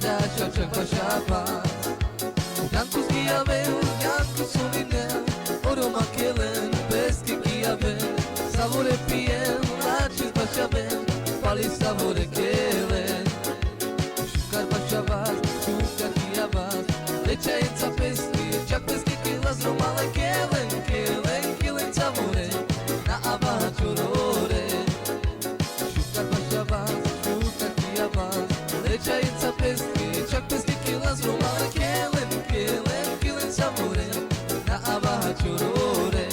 Chada shachak bashabas Yankus giyavel, yankus ulinel Oro makelen, peski giyavel Savore pien, lachis bashavel Pali savore kelen Shukar bashabas, shukar giyabas Lecha enza peski, chak peski kilas romala kelen Kelen, kelen savore, na ava chorore Shukar bashabas, shukar giyabas Lecha enza peski, chak peski kilas romala kelen Kelen, kelen savore, na ava chorore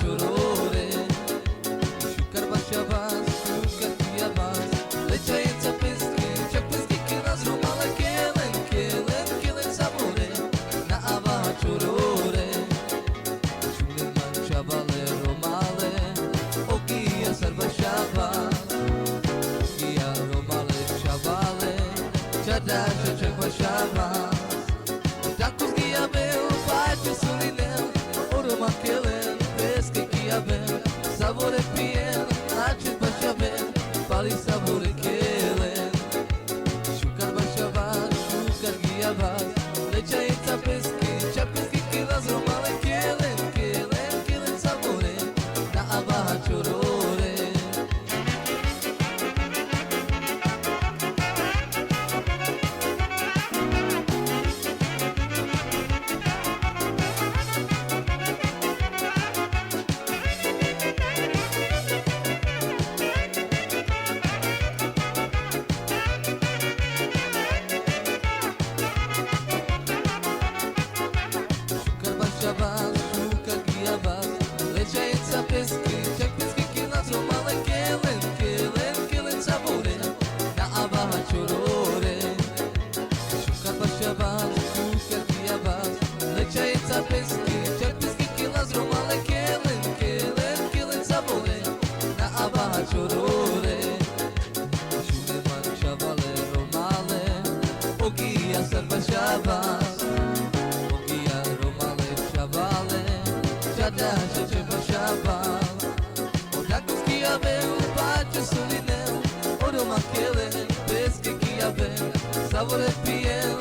chorore Shukar bashabas, shukar giyabas Lecha enza peski, chak peski kilas romala Kelen, kelen, kelen savore Na ava chorore Shulen man shabale romale Ogia sarva shabas Ogia romale shabale Chada shachak bashabas Dakus giyavel, pachus ulinel Oro makelen Peski giyavel, savore pien, lachis bashavel, pali savore kelen Shukar bashabas, shukar giyabas, lecha enza peski, chak peski kilas romale Kelen, kelen, kelen savore, na ava chorore Shabas, shukar giyabas Lecha enza peski, chak peski kilas romale Kelen, kelen, kelen savore, na ava chorore Shukar bashabas, shukar giyabas Lecha enza peski, chak peski kilas romale Kelen, kelen, kelen savore, na ava chorore Shulen man shabale romale Ogia sarva shabas Chada shachak bashabas Dakus giyavel, pachus ulinel Oro makelen, peski giyavel Savore pien,